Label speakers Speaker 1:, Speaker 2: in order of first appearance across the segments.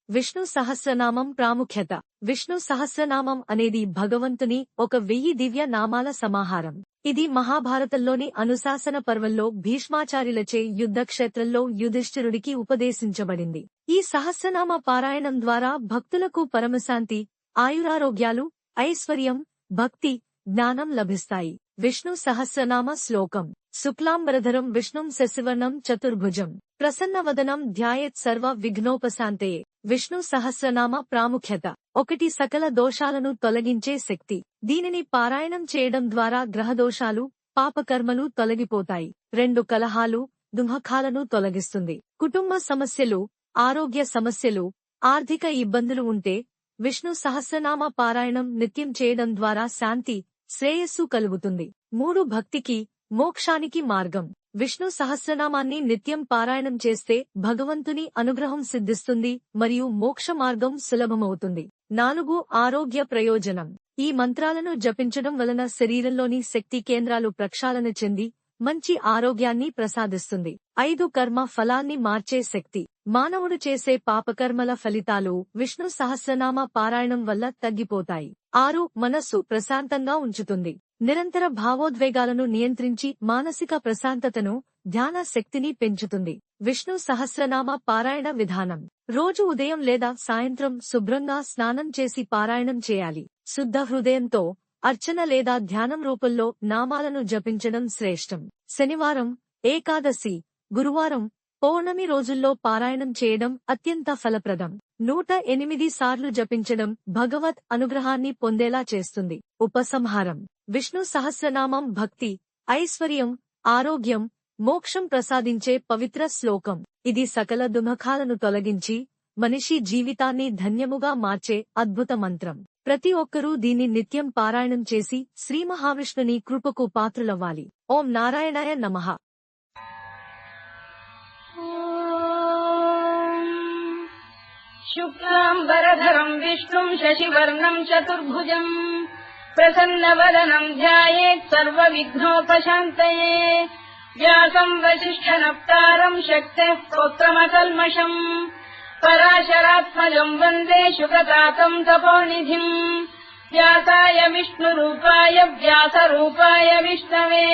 Speaker 1: విష్ణు సహస్రనామం ప్రాముఖ్యత. విష్ణు సహస్రనామం అనేది భగవంతుని 1000 దివ్య నామాల సమాహారం. ఇది మహాభారతంలోని అనుశాసన పర్వంలో భీష్మాచార్యులచే యుద్ధక్షేత్రంలో యుధిష్ఠిరుడికి ఉపదేశించబడింది. ఈ సహస్రనామ పారాయణం ద్వారా భక్తులకు పరమశాంతి, ఆయురారోగ్యాలు, ఐశ్వర్యం, భక్తి, జ్ఞానం లభిస్తాయి. విష్ణు సహస్రనామ శ్లోకం. శుక్లాంబరధరం విష్ణుం శశివర్ణం చతుర్భుజం ప్రసన్నవదనం ధ్యాయేత్ సర్వ విఘ్నోపశాంతయే. విష్ణు సహస్రనామ ప్రాముఖ్యత. 1. సకల దోషాలను తొలగించే శక్తి. దీనిని పారాయణం చేయడం ద్వారా గ్రహదోషాలు, పాపకర్మలు తొలగిపోతాయి. 2. కలహాలు, దుఃఖాలను తొలగిస్తుంది. కుటుంబ సమస్యలు, ఆరోగ్య సమస్యలు, ఆర్థిక ఇబ్బందులు ఉంటే విష్ణు సహస్రనామ పారాయణం నిత్యం చేయడం ద్వారా శాంతి, శ్రేయస్సు కలుగుతుంది. 3. భక్తికి, మోక్షానికి మార్గం. విష్ణు సహస్రనామాన్ని నిత్యం పారాయణం చేస్తే భగవంతుని అనుగ్రహం సిద్ధిస్తుంది మరియు మోక్ష మార్గం సులభమవుతుంది. 4. ఆరోగ్య ప్రయోజనం. ఈ మంత్రాలను జపించడం వలన శరీరంలోని శక్తి కేంద్రాలు ప్రక్షాళన చెంది మంచి ఆరోగ్యాన్ని ప్రసాదిస్తుంది. 5. కర్మ ఫలాన్ని మార్చే శక్తి. మానవుడు చేసే పాపకర్మల ఫలితాలు విష్ణు సహస్రనామ పారాయణం వల్ల తగ్గిపోతాయి. 6. మనస్సు ప్రశాంతంగా ఉంచుతుంది. నిరంతర భావోద్వేగాలను నియంత్రించి మానసిక ప్రశాంతతను, ధ్యాన శక్తిని పెంచుతుంది. విష్ణు సహస్రనామ పారాయణ విధానం. రోజు ఉదయం లేదా సాయంత్రం శుభ్రంగా స్నానం చేసి పారాయణం చేయాలి. శుద్ధ హృదయంతో అర్చన లేదా ధ్యానం రూపంలో నామాలను జపించడం శ్రేష్టం. శనివారం, ఏకాదశి, గురువారం, పౌర్ణమి రోజుల్లో పారాయణం చేయడం అత్యంత ఫలప్రదం. 108 సార్లు జపించడం భగవత్ అనుగ్రహాన్ని పొందేలా చేస్తుంది. ఉపసంహారం. విష్ణు సహస్రనామం భక్తి, ఐశ్వర్యం, ఆరోగ్యం, మోక్షం ప్రసాదించే పవిత్ర శ్లోకం. ఇది సకల దుఃఖాలను తొలగించి మనిషి జీవితాన్ని ధన్యముగా మార్చే అద్భుత మంత్రం. ప్రతి ఒక్కరూ దీన్ని నిత్యం పారాయణం చేసి శ్రీ మహావిష్ణుని కృపకు పాత్రులవ్వాలి. ఓం నారాయణాయ నమః.
Speaker 2: శుక్లాంబరధరం విష్ణుం శశివర్ణం చతుర్భుజం ప్రసన్నవదనం ధ్యాయేత్ సర్వవిఘ్నోపశాంతయే. వ్యాసం వసిష్ఠనప్తారం శక్తేః స్తోత్రమకల్మషం పరాశరాత్మజం వందే శుకతాతం తపోనిధిం. వ్యాసాయ విష్ణురూపాయ వ్యాసరూపాయ విష్ణవే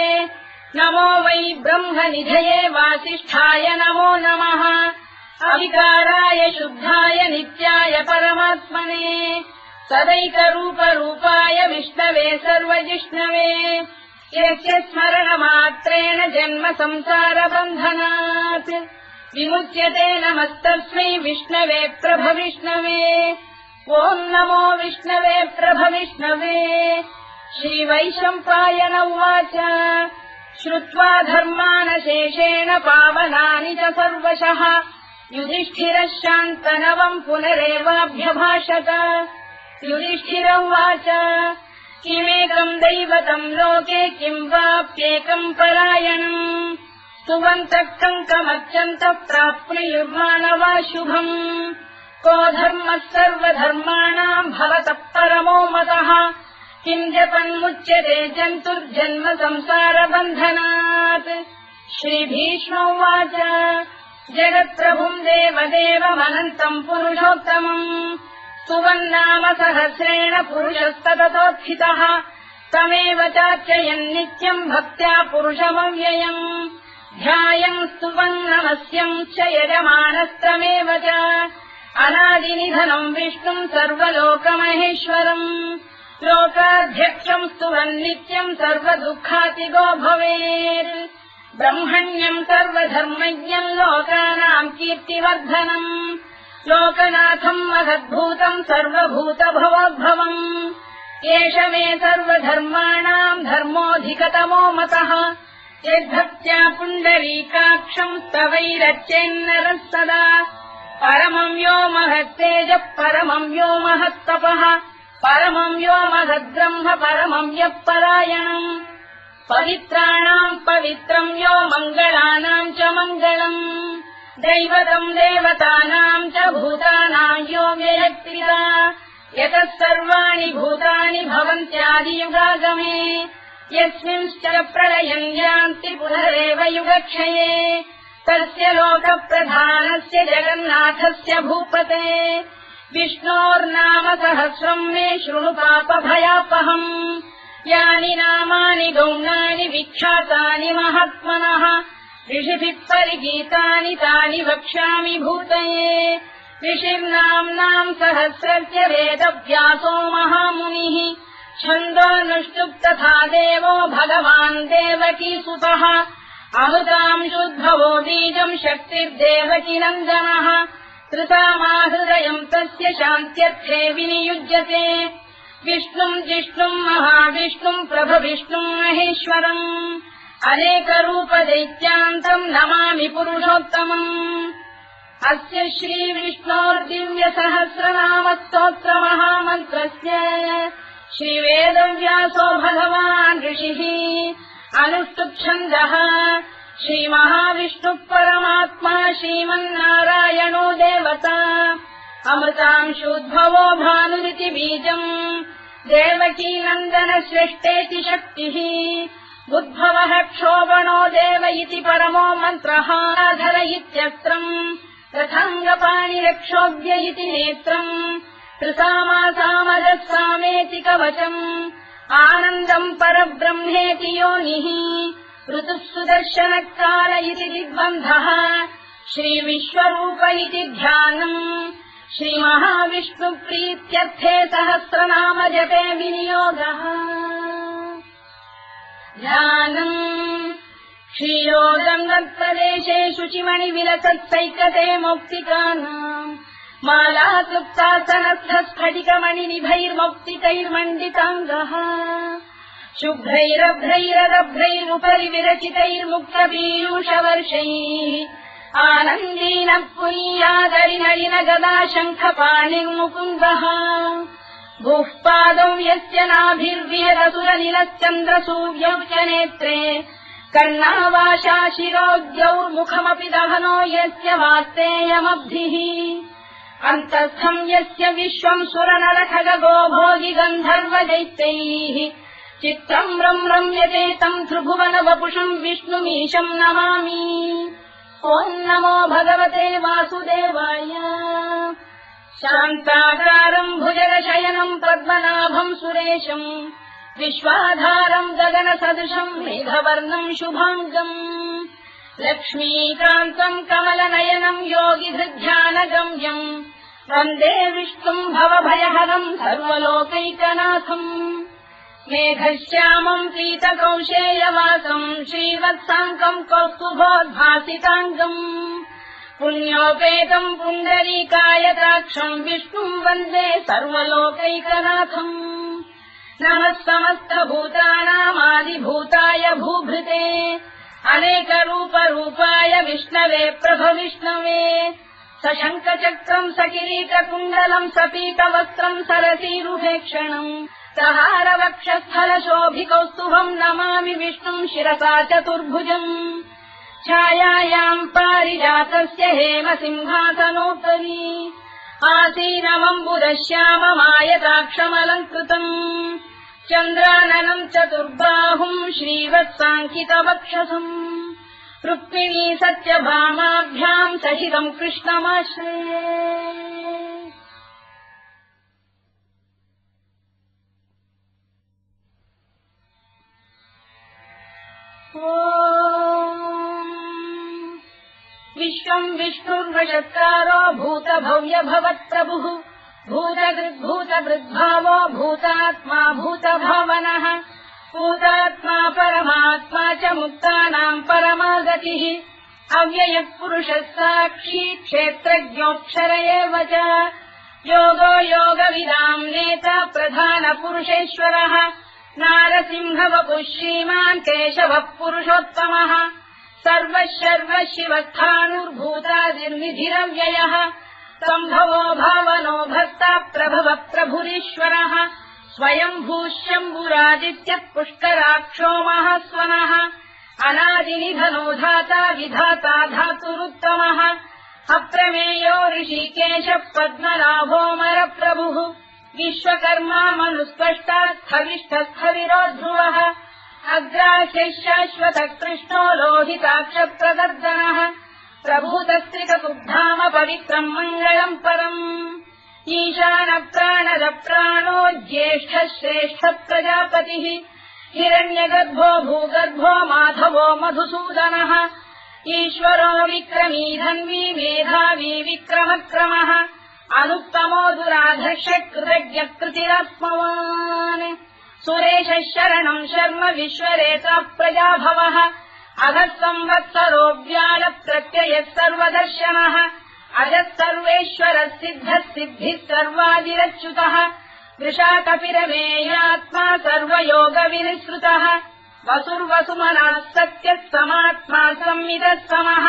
Speaker 2: నమో వై బ్రహ్మనిధయే వాసిష్ఠాయ నమో నమః. అవికారాయ శుద్ధాయ నిత్యాయ పరమాత్మనే సదైకరూపరూపాయ విష్ణవే సర్వజిష్ణవే. యస్య స్మరణమాత్రేణ జన్మ సంసార బంధనాత్ విముచ్యతే నమస్తస్మై విష్ణవే ప్రభవిష్ణవే. ఓం నమో విష్ణవే ప్రభవిష్ణవే. శ్రీవైశంపాయన ఉవాచ శ్రుత్వా ధర్మానశేషేణ పావనాని చ సర్వశః యుధిష్ఠిరః శాంతనవం పునరేవాభ్యభాషత. యుధిష్ఠిర ఉవాచ కిమేకం దైవతం లోకే కిం వాప్యేకం పరాయణం సువంతః కంకమర్చन्तః ప్రాప్నుయుర్మాణవా శుభం. కో ధర్మః సర్వధర్మాణాం భవతః పరమో మతః కిం జపన్ముచ్యతే జంతుర్జన్మ సంసార బంధనాత్. శ్రీభీష్మ ఉవాచ జగత్ప్రభుం దేవదేవమనంతం పురుషోత్తమం సువన్నామ సహస్రేణ పురుషస్తతతోత్థితః తమేవ చార్చయన్ నిత్యం భక్త్యా పురుషమవ్యయం ధ్యాయం స్తువన్ నమస్యం చ యజమానస్తమేవ చ. అనాదినిధనం విష్ణుం సర్వలోకమహేశ్వరం లోకాధ్యక్షం స్తువన్ నిత్యం సర్వదుఃఖాతిగో భవేత్. బ్రహ్మణ్యం సర్వధర్మజ్ఞం లోకానాం కీర్తివర్ధనం లోకనాథం మహద్భూతం సర్వభూతభవోద్భవం. ఏష మే సర్వధర్మాణాం ధర్మోऽధికతమో మతః యద్భక్త్యా పుండరీకాక్షం స్తవైరర్చేన్నరః సదా. పరమం యో మహత్తేజః పరమం యో మహత్తపః పరమం యో మహద్బ్రహ్మ పరమం యః పరాయణం. పవిత్రాణాం పవిత్రం యో మంగళానాం చ మంగళం దైవతం దేవతానాం చ భూతానాం యో వ్యయక్తిదా. యతః సర్వాణి భూతాని భవంత్యాదియుగాగమే యస్మింశ్చ ప్రళయం యాంతి పునరేవ యుగక్షయే. तस्य लोकप्रधानस्य जगन्नाथस्य भूपते विष्णोर्नाम सहस्रम् मे शृणु पापभयापहम् यानि नामानि गौणानि विख्यातानि महात्मनः ऋषिभिः परिगीतानि तानि वक्ष्यामि भूतये ऋषिर्नाम्नाम् सहस्रस्य वेदव्यासो महामुनिः छन्दोऽनुष्टुप् तथा देवो भगवान् देवकीसुतः अमृतांशुद्भवो बीजम् शक्तिर्देवकी नन्दनः त्रिसामाहृदयम् तस्य शान्त्यर्थे विनियुज्यते विष्णुम् जिष्णुम् महाविष्णुम् प्रभविष्णुम् महेश्वरम् अनेकरूपदैत्यान्तम् नमामि पुरुषोत्तमम् अस्य श्रीविष्णोर्दिव्यसहस्रनामस्तोत्रमहामन्त्रस्य श्रीवेदव्यासो भगवान् ऋषिः अनुष्टुप्छन्दः श्रीमहाविष्णुः परमात्मा श्रीमन्नारायणो देवता अमृतांशोद्भवो भानुरिति बीजम् देवकी नन्दन श्रेष्ठेति शक्तिः उद्भवः क्षोभणो देव इति परमो मन्त्रः धर इत्यस्त्रम् रथाङ्गपाणिरक्षोभ्य इति नेत्रम् त्रिसामासामजः सामेति कवचम् आनन्दम् परब्रह्मेति योनिः ऋतुः सुदर्शनकाल इति दिग्बन्धः श्रीविश्वरूप इति ध्यानम् श्रीमहाविष्णुप्रीत्यर्थे सहस्रनाम जपे विनियोगः ध्यानम् क्षीरोदम् तत्प्रदेशे शुचिमणिविलसत्सैकते मौक्तिकानाम् मालाक्लुप्तासनस्थ स्फटिकमणिनिभैर्मौक्तिकैर्मण्डिताङ्गः शुभ्रैरभ्रैरदभ्रैरुपरि विरचितैर्मुक्तपीयूषवर्षैः आनन्दीनः पुनीयादरिनलिन गदा शङ्खपाणिर्मुकुन्दः भूः पादौ यस्य नाभिर्विहरसुरनिलश्चन्द्रसूर्यौ च नेत्रे कर्णावाशा शिरोद्यौर्मुखमपि दहनो यस्य वास्तेयमब्धिः अन्तस्थम् यस्य विश्वम् सुरनरखगो भोगि गन्धर्वदैत्यैः चित्रम् रम्यते तम् त्रिभुवन वपुषम् विष्णुमीशम् नमामि ॐ नमो भगवते वासुदेवाय शान्ताकारम् भुजगशयनम् पद्मनाभम् सुरेशम् विश्वाधारम् गगनसदृशम् मेघवर्णम् शुभाङ्गम् लक्ष्मीकान्तम् कमलनयनम् योगिधृध्यानगम्यम् वन्दे विष्णुम् भवभयहरम् सर्वलोकैकनाथम् मेघश्यामम् पीतकौशेयवासम् श्रीवत्साङ्कम् कौस्तुभोद्भासिताङ्गम् पुण्योपेतम् पुण्डरीकायताक्षम् विष्णुम् वन्दे सर्वलोकैकनाथम् नमः समस्तभूतानामादिभूताय भूभृते अनेकरूपरूपाय विष्णवे प्रभविष्णवे सशङ्खचक्रम् सकिरीटकुण्डलम् सपीतवस्त्रम् सरसीरुभेक्षणम् सहारवक्षस्थलशोभिकौस्तुभम् नमामि विष्णुम् शिरसा चतुर्भुजम् छायायाम् पारिजातस्य हेमसिंहासनोपरि आसीनमम्बुदश्याममायताक्षमलङ्कृतम् चन्द्राननम् चतुर्बाहुम् श्रीवत्साङ्कितवक्षसम् रुक्मिणी सत्यभामाभ्याम् सहितम् कृष्णमाश्रये विश्वम् विष्णुर्वशत्कारो भूतभव्य भवत्प्रभुः भूतभृद्भावो भूतात्मा भूतभावनः भूतात्मा परमात्मा च मुक्तानाम् परमागतिः अव्ययः पुरुषः साक्षी क्षेत्रज्ञोऽक्षर एव च योगो योगविदाम् नेता प्रधानपुरुषेश्वरः नारसिंहवपुः श्रीमान् केशवः पुरुषोत्तमः सर्वः शर्वः शिवस्थाणुर्भूतादिर्निधिरव्ययः सम्भवो भावनो भर्ता प्रभवः प्रभुरीश्वरः स्वयम्भूः शम्भुरादित्यः पुष्कराक्षो महास्वनः अनादिनिधनो धाता विधाता धातुरुत्तमः अप्रमेयो ऋषिकेशः पद्मनाभोऽमरप्रभुः विश्वकर्मा मनुस्पष्टास्थविष्ठस्थविरो ध्रुवः अग्राह्यः शाश्वतः कृष्णो लोहिताक्षप्रदर्दनः प्रभूतस्त्रिककुब्धाम पवित्रम् मङ्गलम् परम् ईशान प्राणद प्राणो ज्येष्ठः श्रेष्ठः प्रजापतिः हिरण्यगर्भो भूगर्भो माधवो मधुसूदनः ईश्वरो विक्रमी धन्वी मेधावी विक्रमक्रमः अनुत्तमो दुराधर्ष कृतज्ञः कृतिरात्मवान् सुरेशः शरणम् शर्म विश्वरेता प्रजाभवः अधः संवत्सरो व्याल प्रत्ययः सर्वदर्शनः अजः सर्वेश्वरः सिद्धः सिद्धिः सर्वादिरच्युतः वृषा कपिरमेयात्मा सर्वयोगविनिःसृतः वसुर्वसुमनः सत्यः समात्मा संविदः समः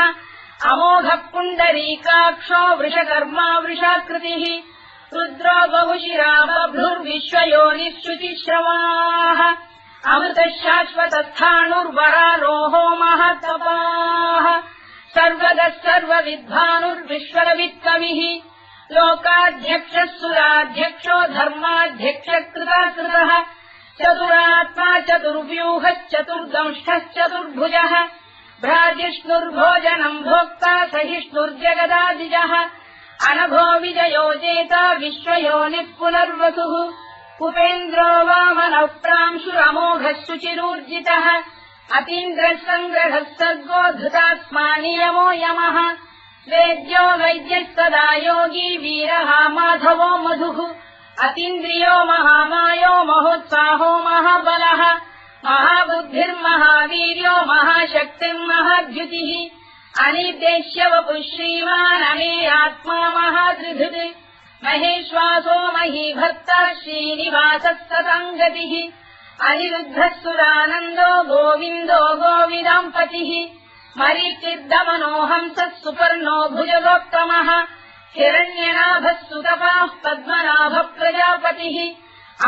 Speaker 2: अमोघः पुण्डरीकाक्षो वृषकर्मा वृषाकृतिः रुद्रो बहुशिरा बभ्रुर्विश्वयोनिः शुचिश्रवाः अमृतः शाश्वतस्थाणुर्वरारोहो महातपाः सर्वगः सर्वविद्वानुर्विश्वरवित्कविः लोकाध्यक्षः सुराध्यक्षो धर्माध्यक्षः कृताकृतः चतुरात्मा चतुर्व्यूहश्चतुर्दंष्टः चतुर्भुजः भ्राजिष्णुर्भोजनम् भोक्ता सहिष्णुर्जगदादिजः अनघो विजयो जेता विश्वयोनिः पुनर्वसुः कुपेन्द्रो वामनः प्रांशुरमोघः शुचिरूर्जितः अतीन्द्रः सङ्ग्रहः सर्गो धृतात्मा नियमो यमः वेद्यो वैद्यः सदा योगी वीरः माधवो मधुः अतीन्द्रियो महामायो महोत्साहो महाबलः महाबुद्धिर्महावीर्यो महाशक्तिर्महाद्युतिः अनिर्देश्य वपुः श्रीमान् अमेयात्मा महादृधृत् महेश्वासो महीभर्ता श्रीनिवासः सताङ्गतिः अनिरुद्धः सुरानन्दो गोविन्दो गोविदाम्पतिः मरीचिर्दमनोऽहंसः सुपर्णो भुजगोत्तमः हिरण्यनाभः सुतपाः पद्मनाभः प्रजापतिः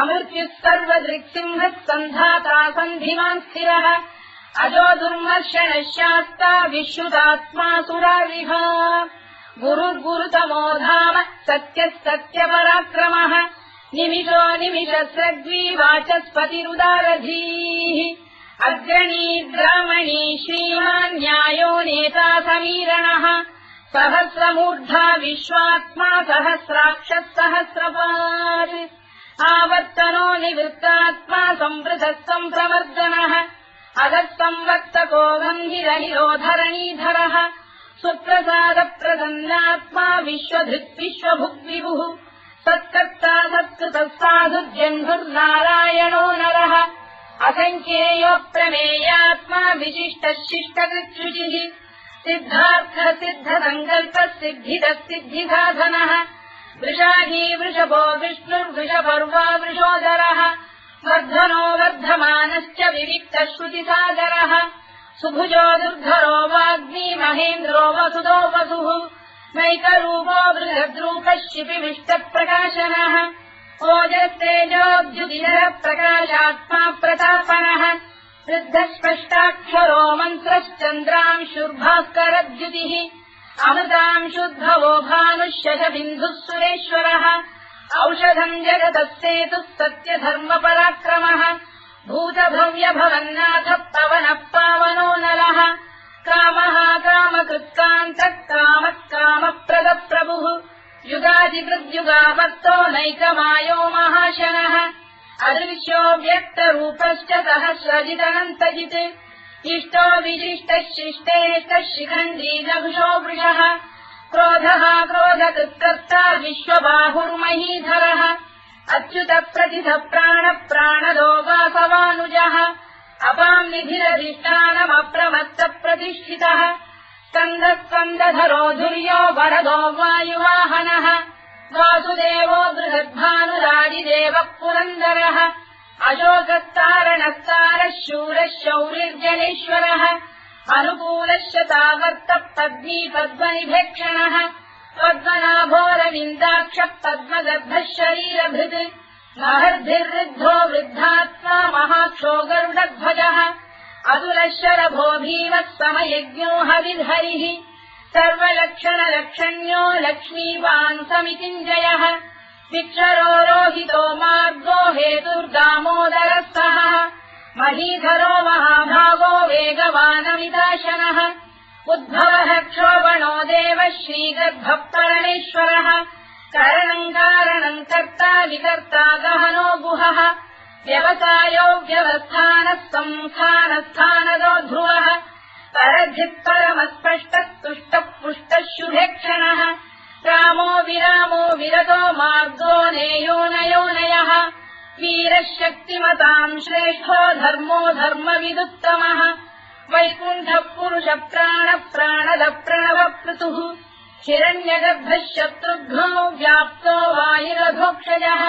Speaker 2: अमृत्युः सर्वदृक्सिंहः सन्धाता सन्धिमान् स्थिरः अजो दुर्मर्षणः शास्ता विश्रुतात्मा सुरारिभा गुरुर्गुरुतमो धाम सत्यः सत्यपराक्रमः निमिषो निमिषस्रग्वी वाचस्पतिरुदारधीः अग्रणी ब्राह्मणी श्रीमान् न्यायो नेता समीरणः सहस्रमूर्धा विश्वात्मा सहस्राक्षः सहस्रपात् आवर्तनो निवृत्तात्मा संवृतः सम्प्रवर्धनः अधः संवर्तको गन्धिरनिरोधरणीधरः सुप्रसादप्रसन्नात्मा विश्वधृत् विश्वभुग्विभुः सत्कर्ता सत्कृतः साधुर्जह्नुर्नारायणो नरः असङ्ख्येयो प्रमेयात्मा विशिष्टः शिष्टकृत्सुचिः सिद्धार्थः सिद्धसङ्कल्पः सिद्धिदः सिद्धिसाधनः वृषाधी वृषभो विष्णुर्वृषपर्वा वृषोदरः वर्धनो वर्धमानश्च विविक्तः श्रुतिसागरः सुभुजो दुर्धरो वाग्मी महेन्द्रो वसुदो वसुः नैकरूपो बृहद्रूपः शिपिविष्टप्रकाशनः ओजस्तेजोऽभ्युदिनः प्रकाशात्मा प्रतापनः वृद्धस्पष्टाक्षरो मन्त्रश्चन्द्रांशुर्भास्करद्युतिः अमृतांशुद्भवो भानुः शशबिन्दुः सुरेश्वरः औषधम् जगतः सेतुः सत्यधर्मपराक्रमः भूतभव्यभवन्नाथः पवनः पावनो नलः कामः कामकृत्कान्तः कामः कामप्रदः प्रभुः युगादिकृद्युगामत्तो नैकमायो महाशनः अदृश्यो व्यक्तरूपश्च सहस्रजिदनन्तजित् इष्टो विशिष्टः शिष्टेष्टः शिखण्डी नभुषो वृषः क्रोधः क्रोधकृत्कर्ता विश्वबाहुर्महीधरः अच्युतः प्रतिथः प्राणः प्राणदो वासवानुजः अपाम् निधिरधिष्ठानमप्रमत्तः प्रतिष्ठितः स्कन्दः स्कन्दधरो धुर्यो वरदो वायुवाहनः वासुदेवो बृहद्भानुरादिदेवः पुरन्दरः अशोकस्तारणस्तारः शूरः शौरिर्जनेश्वरः अनुकूलः शतावर्तः पद्मी पद्मनिभेक्षणः पद्मनाभोरविन्दाक्षः पद्मगर्भः शरीरभृत् महर्भिर्वृद्धो वृद्धात्मा महाक्षो गरुडध्वजः अतुलः शरभो भीमः समयज्ञो हविर्हरिः सर्वलक्षणलक्षण्यो लक्ष्मीवान् समितिञ्जयः विक्षरो रोहितो मार्गो हेतुर्दामोदरः सहः महीधरो महाभागो वेगवानमिदाशनः उद्भवः क्षोभणो देवः श्रीगर्भः परमेश्वरः करणम् कारणम् कर्ता विकर्ता गहनो गुहः व्यवसायो व्यवस्थानः संस्थानस्थानदो ध्रुवः परधित् परमस्पष्टः तुष्टः पुष्टः शुभेक्षणः रामो विरामो विरतो मार्गो नेयोनयोनयः वीरः शक्तिमताम् श्रेष्ठो धर्मो धर्मविदुत्तमः वैकुण्ठः पुरुष प्राणः प्राणदः प्रणवपृतुः हिरण्यगर्भः शत्रुघ्नो व्याप्तो वायुरधोक्षजः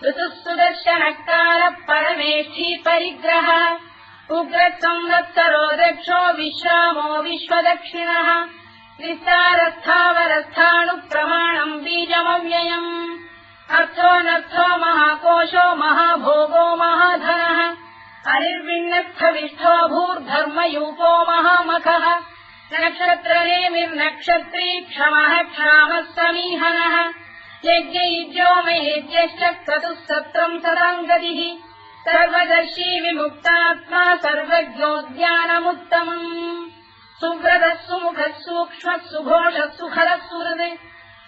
Speaker 2: ऋतुः सुदर्शनकालः परमेष्ठी परिग्रहः उग्रः संवत्सरो दक्षो विश्रामो विश्वदक्षिणः विस्तारस्थावरस्थाणुः प्रमाणम् बीजमव्ययम् अर्थोऽनर्थो महाकोशो महाभोगो महाधनः अनिर्विण्णस्थविष्ठो भूर्धर्मयूपो महामखः नक्षत्रनेमिर्नक्षत्री क्षमः क्षामः समीहनः यज्ञयुज्यो महेज्यश्च क्रतुः सत्रम् सदाम् गतिः सर्वदर्शी विमुक्तात्मा सर्वज्ञोद्यानमुत्तमम् सुव्रतः सुमुखः सूक्ष्मः सुघोषः सुखरः सुहृदे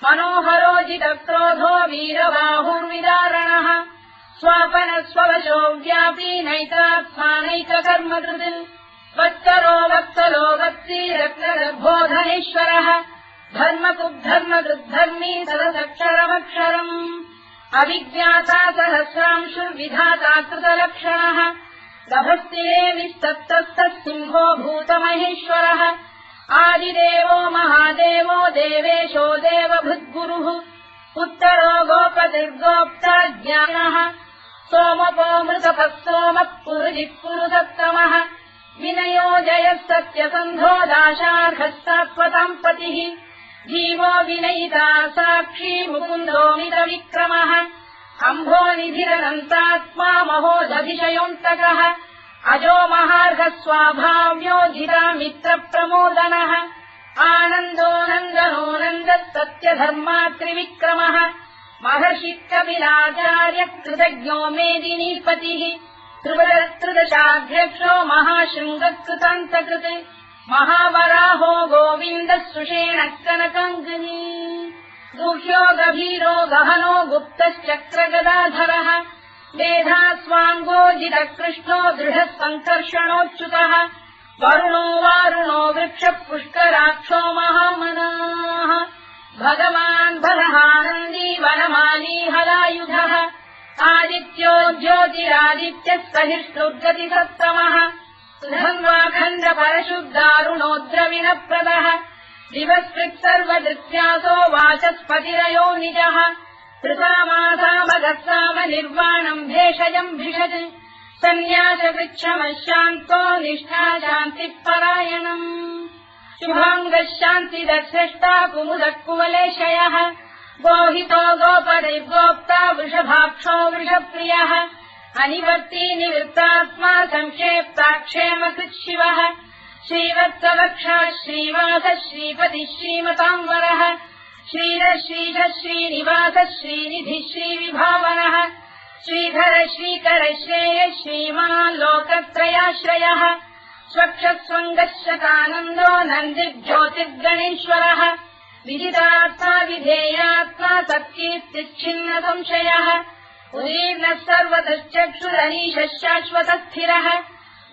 Speaker 2: मनोहरोजितक्रोधो वीरबाहुर्विदारणः स्वापनः स्ववशो व्यापी नैतात्मानैककर्मकृत् वत्सरो वत्सलो वत्सी रत्नगर्भोधनेश्वरः धर्मकृद्धर्मकृद्धर्मी सदसक्षरमक्षरम् अविज्ञाता सहस्रांशुर्विधाता कृतलक्षणः गभस्तिरे विस्तप्तस्थः सिंहो भूतमहेश्वरः आदिदेवो महादेवो देवेशो देवभृद्गुरुः उत्तरो गोपतिर्गोप्ता ज्ञानः सोमपो मृतपः सोमः पुरुजिः पुरुषत्तमः विनयो जयः सत्यसन्धो दाशार्हः सात्वताम् पतिः जीवो विनयिता साक्षी मुकुन्दो मितविक्रमः अम्भोनिधिरनन्तात्मा महोदधिशयोऽन्तकः अजो महार्घः स्वाभाव्यो जिरामित्रप्रमोदनः आनन्दो नन्दनो नन्दः सत्यधर्मा त्रिविक्रमः महर्षिः कपिलाचार्यः कृतज्ञो मेदिनीपतिः त्रिदशाध्यक्षो महाशृङ्गकृतान्तकृत् महावराहो गोविन्दः सुषेणः कनकाङ्गनी गुह्यो गभीरो गहनो गुप्तश्चक्रगदाधरः मेधास्वाङ्गोजितः कृष्णो दृढः सङ्कर्षणोच्युतः वरुणो वारुणो वृक्षः पुष्कराक्षो महामनाः भगवान् बलहानन्दी वनमाली हलायुधः आदित्यो ज्योतिरादित्यः सहिष्णुर्गतिसत्तमः सुधन्वाखण्ड परशुद्धारुणोद्रविणप्रदः दिवस्कृत् सर्वदृत्यासो वाचस्पतिरयो निजः कृतामासामगस्साम निर्वाणम् भेषजम् भिषज सन्न्यासवृक्षमः शान्तो निष्ठा शान्तिः परायणम् शुभाङ्गः शान्तिदर्शष्टा कुमुदः कुवलेशयः गोहितो गोपदैर्गोप्ता वृषभाक्षो वृषप्रियः अनिवर्ती निवृत्तात्मा संक्षेप्ताक्षेमकृत् शिवः श्रीवत्सवक्षः श्रीवासः श्रीपतिः श्रीमताम्बरः श्रीधः श्रीधः श्रीनिवासः श्रीनिधिः श्रीविभावनः श्रीधर श्रीकर श्रेयः श्रीमान् लोकत्रयाश्रयः स्वक्षस्वङ्गः शतानन्दो नन्दिर्ज्योतिर्गणेश्वरः विदितात्मा विधेयात्मा तत्कीर्तिच्छिन्न संशयः उदीर्णः सर्वतश्चक्षुरनीशः शाश्वतस्थिरः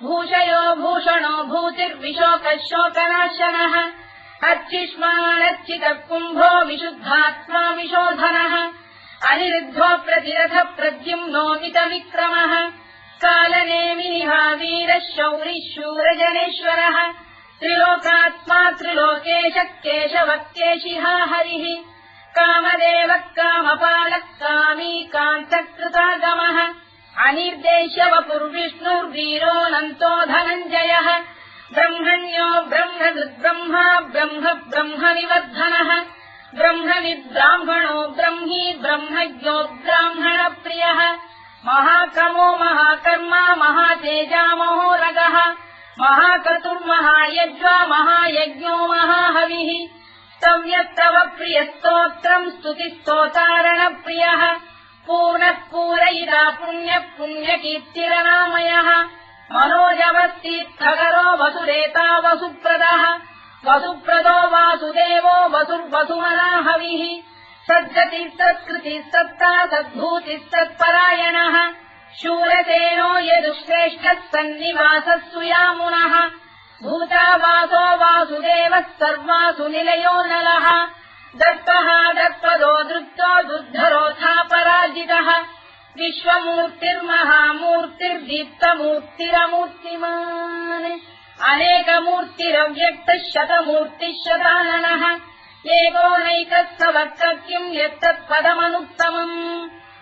Speaker 2: भूषयो भूषणो भूतिर्विशोकः शोकनाशनः अर्चिष्मानर्चितः कुम्भो विशुद्धात्मा विशोधनः अनिरुद्धो प्रतिरथः प्रद्युम्नो मितविक्रमः कालनेमिनिहा वीरः शौरिः शूरजनेश्वरः त्रिलोकात्मा त्रिलोकेशः केशवः केशिहा हरिः कामदेवः कामपालः कामी कान्तकृतागमः अनिर्देश्य वपुर्विष्णुर्वीरोऽनन्तो धनञ्जयः ब्रह्मण्यो ब्रह्मकृद्ब्रह्मा ब्रह्म ब्रह्मविवर्धनः ब्रह्मविद्ब्राह्मणो ब्रह्मी ब्रह्मज्ञो ब्राह्मणप्रियः महाक्रमो महाकर्मा महातेजा महोरगः महाक्रतुर्महायज्वा महायज्ञो महाहविः स्तव्यस्तव प्रियस्तोत्रम् स्तुतिस्तोतारणप्रियः पूर्णः पूरयिता पुण्यः पुण्यकीर्तिरनामयः मनोजवस्तीर्थकरो वसुरेता वसुप्रदः वसुप्रदो वासुदेवो वसुर्वसुमना हविः सद्गतिः सत्कृतिः सत्ता सद्भूतिः सत्परायणः शूरसेनो यदुश्रेष्ठः सन्निवासः सुयामुनः भूतावासो वासुदेवः सर्वासु निलयो नलः दत्तः दत्पदो दृप्तो दुर्धरोऽथा पराजितः विश्वमूर्तिर्महामूर्तिर्दीप्तमूर्तिरमूर्तिमान् अनेकमूर्तिरव्यक्तः शतमूर्तिः शताननः एकोनैकस्तवक्तः किम् यत्तत्पदमनुत्तमम्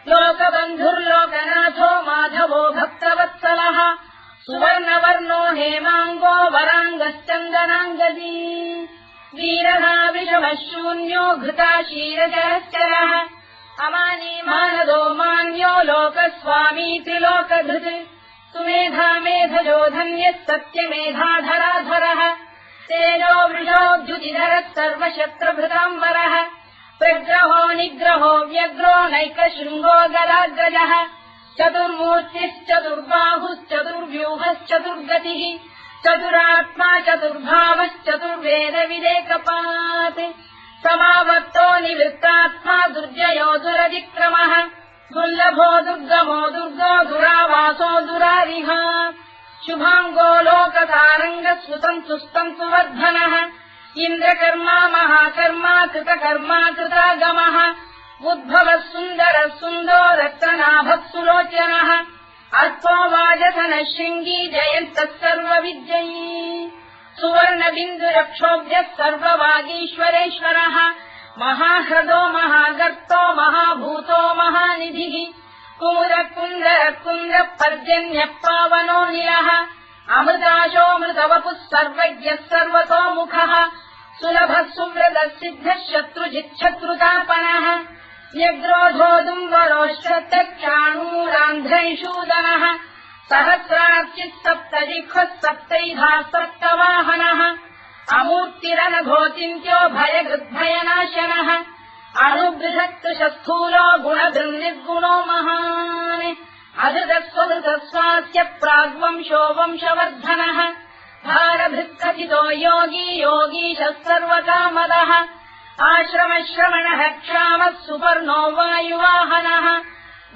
Speaker 2: लोकबन्धुर्लोकनाथो माधवो भक्तवत्सलः सुवर्णवर्णो हेमाङ्गो वराङ्गश्चन्दनाङ्गदी वीरः विषमः शून्यो घृताशीरजश्चरः अमानी मानदो मान्यो लोकस्वामी त्रिलोकधृत् सुमेधा मेधजो धन्यः सत्यमेधाधराधरः तेजो वृषोऽद्युतिधरः सर्वशस्त्रभृताम्बरः प्रग्रहो निग्रहो व्यग्रो नैकशृङ्गो गदाग्रजः चतुर्मूर्तिश्चतुर्बाहुश्चतुर्व्यूहश्चतुर्गतिः चतुरात्मा चतुर्भावश्चतुर्वेदविदेकपात् समावर्तो निवृत्तात्मा दुर्जयो दुरतिक्रमः दुर्लभो दुर्गमो दुर्गो दुरावासो दुरारिः शुभाङ्गो लोकतारङ्गः सुतन्तु वर्धनः इन्द्रकर्मा महाकर्मा कृतकर्मा कृतागमः उद्भवः सुन्दरः सुन्दो रक्तनाभः सुलोचनः अल्पो वाजसनः शृङ्गी जयन्तः सर्वविद्ययी सुवर्णबिन्दुरक्षोभ्यः सर्ववागीश्वरेश्वरः महाह्रदो महागर्तो महाभूतो महानिधिः कुमुदकुन्दरकुन्दः पर्जन्यः पावनो निलः अमृताशोऽमृतवपुः सर्वज्ञः सर्वतोमुखः सुलभः सुव्रतः सिद्धः शत्रुजिच्छत्रुतापनः न्यग्रोधोदुम्बरोश्चक्षाणूरान्ध्रैषूदनः सहस्रार्चिः सप्तजिह्वः सप्तैधाः सप्तवाहनः अमूर्तिरनघोचिन्त्यो भयगृद्भयनाशनः अणुबृहत्कृशस्थूलो गुणभृन्निर्गुणो महान् अधृतस्वधृतस्वास्य प्राग्वंशो वंशवर्धनः भारभृत्कथितो योगी योगीशः सर्वकामदः आश्रमश्रवणः क्षामः सुपर्णो वायुवाहनः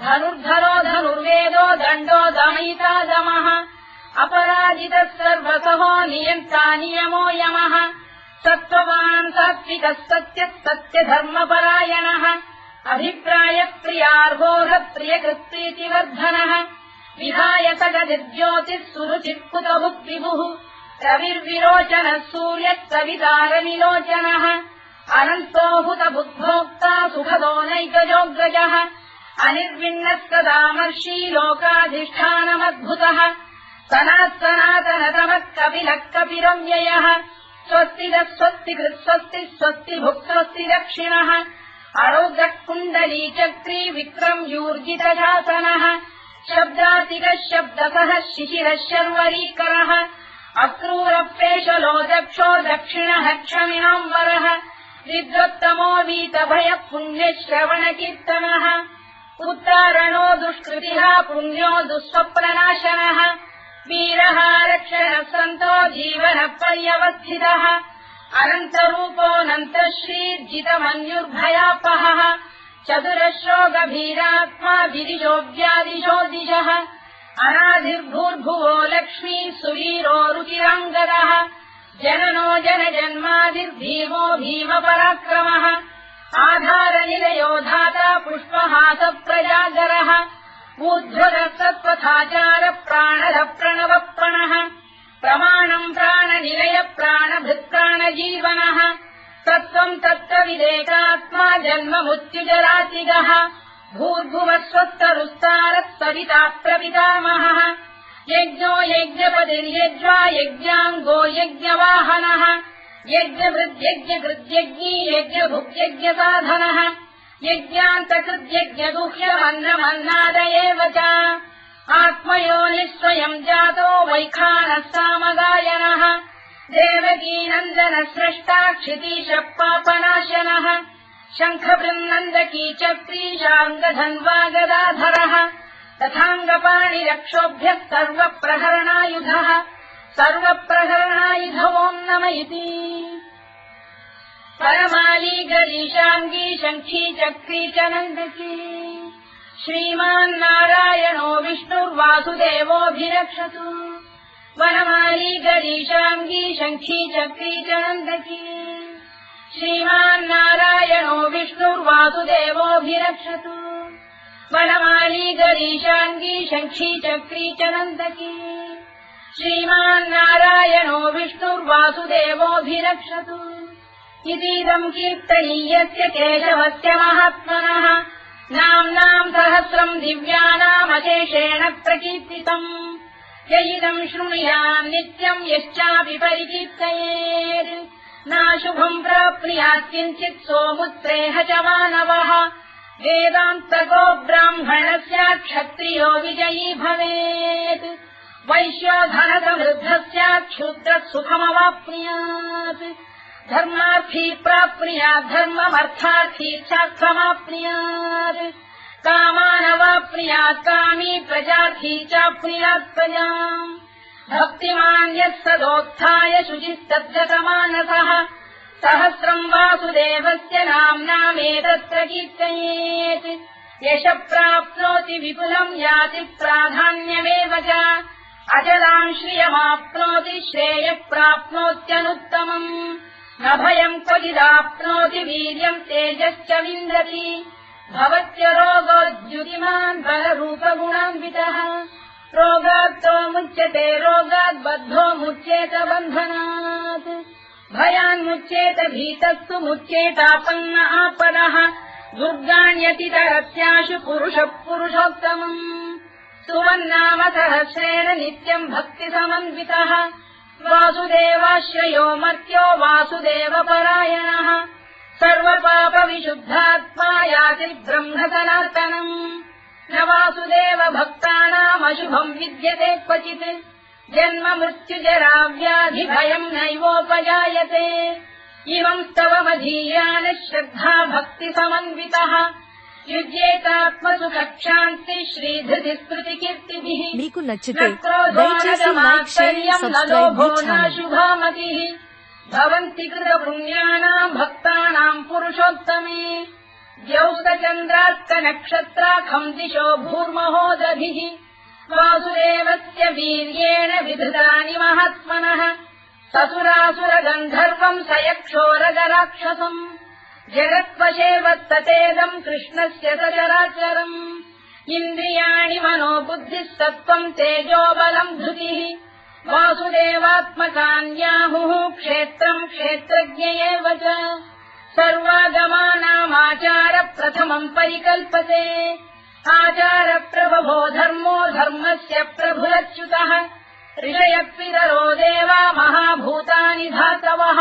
Speaker 2: धनुर्धरो धनुर्वेदो दण्डो दमयिता दमः अपराजितः सर्वसहो नियन्ता नियमो यमः सत्त्ववान् सात्विकः सत्यः सत्यधर्मपरायणः अभिप्रायः प्रियार्होः प्रियकृत्प्रीतिवर्धनः विधायतगतिर्ज्योतिः सुरुचिः कुतभुक्विभुः रविर्विरोचनः सूर्यः कवितारनिलोचनः अनन्तो हुतबुद्भोक्ता सुखदो नैकजोऽग्रजः अनिर्विण्णः सदामर्षी लोकाधिष्ठानमद्भुतः सनातनतमः कपिलः कपिरव्ययः स्वस्तिदः स्वस्तिकृत् स्वस्ति स्वस्ति भुक् स्वस्ति दक्षिणः अरोग्रः कुण्डली चक्री विक्रम्यूर्जितशासनः शब्दातिकः शब्दसः शिशिरः शर्वरीकरः अक्रूरप्रेशलो दक्षो दक्षिणः क्षमिणाम्बरः विद्वत्तमो वीतभयः पुण्यश्रवणकीर्तनः उत्तारणो दुष्कृतिः पुण्यो दुःस्वप्ननाशनः वीरः रक्षणः सन्तो जीवनः पर्यवस्थितः अनन्तरूपोऽनन्तश्रीर्जितमन्युर्भयापहः चतुरश्रो गभीरात्मा विदिशो व्यादिशो दिशः अनाधिर्भूर्भुवो लक्ष्मी सुवीरो रुचिराङ्गदः जननो जनजन्मादिर्भीमो भीमपराक्रमः आधारनिलयो धाता पुष्पहासः प्रजागरः ऊर्ध्वरः सत्पथाचार प्राणः प्रणवप्रणः प्रमाणम् प्राणनिलय प्राणभृत्प्राणजीवनः तत्त्वम् तत्त्वविदेकात्मा जन्ममृत्युजरातिगः भूर्भुवः स्वस्तरुस्तारः सविता प्रपितामहः यज्ञो यज्ञपतिर्यज्वा यज्ञाङ्गो यज्ञवाहनः यज्ञभृद्यज्ञकृद्यज्ञी यज्ञभुक्यज्ञसाधनः यज्ञान्तकृद्यज्ञगुह्यमन्नमन्नाद एव च आत्मयोनिः स्वयम् जातो वैखानः सामगायनः देवकीनन्दनः स्रष्टा क्षितीशः पापनाशनः शङ्खबृन्नन्दकी चक्रीशाङ्गधन्वा गदाधरः तथाङ्गपाणिरक्षोभ्यः सर्वप्रहरणायुधः सर्वप्रहरणायुधवों नम इति परमाली गरीशांगी शंखी चक्री च नंदकी श्रीमान् नारायणो विष्णुर्वासुदेवोऽभिरक्षतु वनमाली गरीशांगी शंखी चक्री च नंदकी श्रीमान् नारायणो विष्णुर्वासुदेवोऽभिरक्षतु वनमाली गरीशांगी शंखी चक्री च नंदकी श्रीमान् नारायणो विष्णुर्वासुदेवोऽभिरक्षतु इतीदम् कीर्तनीयस्य केशवस्य महात्मनः नाम्नाम् सहस्रम् दिव्यानामशेषेण प्रकीर्तितम् य इदम् शृणुयाम् नित्यम् यश्चापि परिकीर्तयेत् नाशुभम् प्राप्नुयात् किञ्चित् सोमुत्रेह च मानवः वेदान्तको ब्राह्मणस्य क्षत्रियो विजयी भवेत् वैश्यो धनसमृद्धः स्यात् क्षुद्रः सुखमवाप्नुयात् धर्मार्थी प्राप्नुयात् धर्ममर्थार्थी चार्थमाप्नुयात् कामानवाप्नुयात् कामी प्रजार्थी चाप्नुयात् प्रजाम् भक्तिमान् यः सदोत्थाय शुचिस्तद्धतमानसः सहस्रम् वासुदेवस्य नाम्नामेतत् प्रकीर्तयेत् यश प्राप्नोति विपुलम् याति प्राधान्यमेव च अजलाम् श्रियमाप्नोति श्रेयः प्राप्नोत्यनुत्तमम् न भयम् क्वचिदाप्नोति वीर्यम् तेजश्च विन्दति भवत्य रोगोद्युतिमान् बलरूपगुणान्वितः रोगात्तो मुच्यते रोगात् बद्धो मुच्येत बन्धनात् भयान्मुच्येत भीतस्तु मुच्येतापन्न आपदः दुर्गाण्यतितरत्याशु पुरुषः पुरुषोत्तमम् सुवन्नाम सहस्रेण नित्यम् भक्तिसमन्वितः वासुदेवाश्रयो मर्त्यो वासुदेवपरायणः सर्वपापविशुद्धात्मा याति ब्रह्म सनातनम् न वासुदेव भक्तानामशुभम् विद्यते क्वचित् जन्म मृत्युजरा व्याधि भयम् नैवोपजायते इमम् स्तवमधीयानः श्रद्धा भक्तिसमन्वितः युज्येतात्मसु कक्षान्ति श्रीधृति स्मृतिकीर्तिभिः
Speaker 1: మీకు నచ్చితే దయచేసి లైక్ షేర్ సబ్స్క్రైబ్ మీ ఛానల్
Speaker 2: शुभामतिः भवन्ति कृतपुण्यानाम् भक्तानाम् पुरुषोत्तमे द्यौस्तचन्द्रार्कनक्षत्राखम् दिशो भूर्महोदधिः वासुदेवस्य वीर्येण विधृतानि महात्मनः ससुरासुरगन्धर्वम् स यक्षोरगराक्षसम् जगत्वशे वत्ततेदम् कृष्णस्य सचराचरम् इन्द्रियाणि मनो बुद्धिः सत्त्वम् तेजोबलम् धृतिः वासुदेवात्मकान्याहुः क्षेत्रम् क्षेत्रज्ञ एव च सर्वागमानामाचार प्रथमम् परिकल्पते आचार प्रभवो धर्मो धर्मस्य प्रभुरच्युतः ऋषयपितरो देवा महाभूतानि धातवः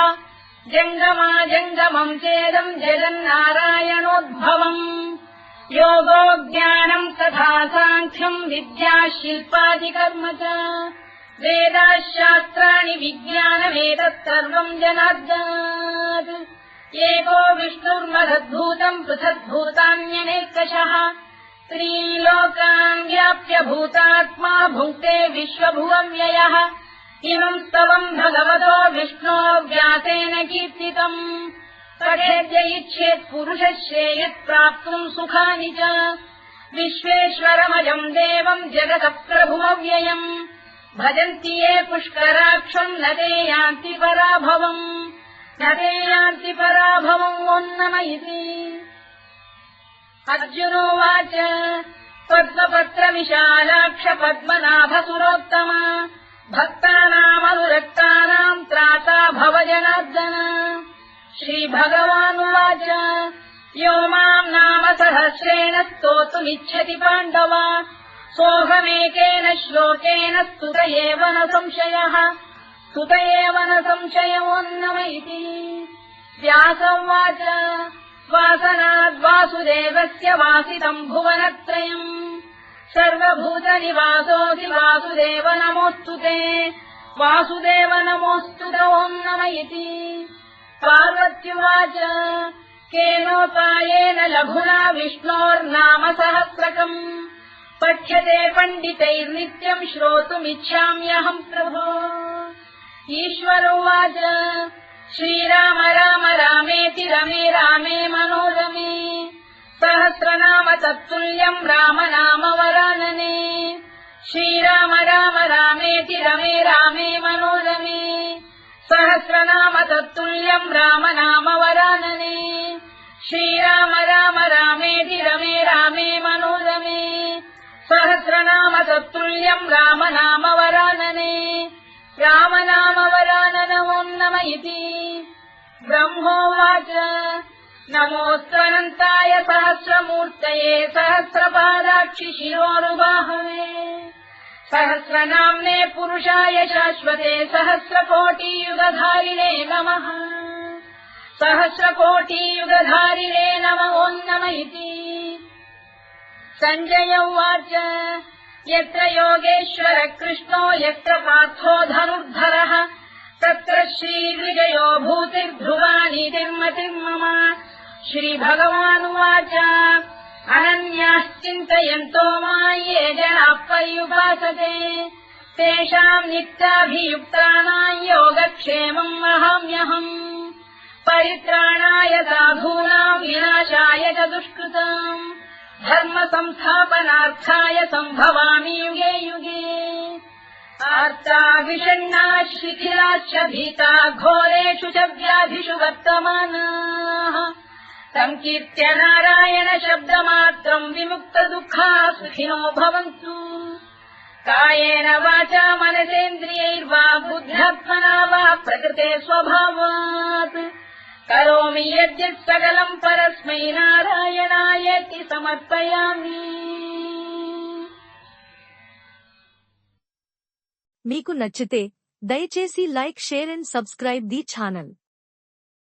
Speaker 2: जङ्गमा जङ्गमम् चेदम् जगन्नारायणोद्भवम् योगो ज्ञानम् तथा साङ्ख्यम् विद्या शिल्पादिकर्म च वेदाः शास्त्राणि विज्ञानमेतत् सर्वम् जनार्दनात् एको विष्णुर्महद्भूतम् पृथग्भूतान्यनेकशः त्रीन् लोकान् व्याप्य भूतात्मा भुङ्क्ते विश्वभुवव्ययः इमम् स्तवम् भगवतो विष्णो व्यासेन कीर्तितम् पठेद्य इच्छेत् पुरुषः श्रेयः प्राप्तुम् सुखानि च विश्वेश्वरमजम् देवम् जगतः प्रभुमव्ययम् भजन्ति ये पुष्कराक्षम् न ते यान्ति पराभवम् न ते यान्ति पराभवम् ओन्नम इति अर्जुनोवाच पद्मपत्रविशालाक्ष पद्मनाभसुरोत्तम भक्तानामनुरक्तानाम् त्राता भव जनार्दन श्रीभगवानुवाच यो माम् नाम सहस्रेण स्तोतुमिच्छति पाण्डव सोऽहमेकेन श्लोकेन स्तुत एव न संशयः स्तुत एव न संशयोऽन्नम इति व्यास उवाच वासनाद्वासुदेवस्य वासितम् भुवनत्रयम् सर्वभूतनिवासोऽसि वासुदेव नमोऽस्तु ते वासुदेव नमोऽस्तु ते ओन्नम इति पार्वत्युवाच केनोपायेन लघुना विष्णोर्नाम सहस्रकम् पठ्यते पण्डितैर्नित्यम् श्रोतुमिच्छाम्यहम् प्रभो। ईश्वरोवाच श्रीराम राम रामेति रमे रामे मनोरमे सहस्रनाम तत्तुल्यम् राम नाम वरानने। श्रीराम राम रामेति रमे रामे मनोरमे सहस्रनाम तत्तुल्यम् राम नाम वरानने। श्रीराम राम रामेति रमे रामे मनोरमे सहस्रनाम तत्तुल्यम् राम नाम वरानने। राम नाम वराननमोम् नम इति। ब्रह्मोवाच नमोऽस्त्वनन्ताय सहस्रमूर्तये सहस्रपादाक्षि शिरोरुबाहवे सहस्रनाम्ने पुरुषाय शाश्वते सहस्रकोटियुगधारिणे नमः। सहस्रकोटियुगधारिणे नमोम् नम इति। सञ्जय उवाच यत्र योगेश्वर कृष्णो यत्र पार्थो धनुर्धरः तत्र श्रीविजयो भूतिर्ध्रुवानीतिर्मतिर्मम। श्रीभगवानुवाच अनन्याश्चिन्तयन्तो मां ये जनाः पर्युपासते तेषाम् नित्याभियुक्तानां योगक्षेमम् वहाम्यहम्। परित्राणाय साधूनां विनाशाय च दुष्कृताम् धर्म संस्थापनार्थाय सम्भवामि युगे युगे। आर्ता विषण्णाः शिथिलाश्च भीता घोरेषु च व्याधिषु वर्तमानाः संकीर्त्य नारायण शब्दमात्रम् विमुक्तदुःखाः सुखिनो भवन्तु। कायेन वाचा मनसेन्द्रियैर्वा बुद्ध्यात्मना वा प्रकृते स्वभावात् करोमि यद्यत् सकलम् परस्मै नारायणायेति समर्पयामि।
Speaker 1: మీకు నచ్చితే దయచేసి like share and subscribe the channel.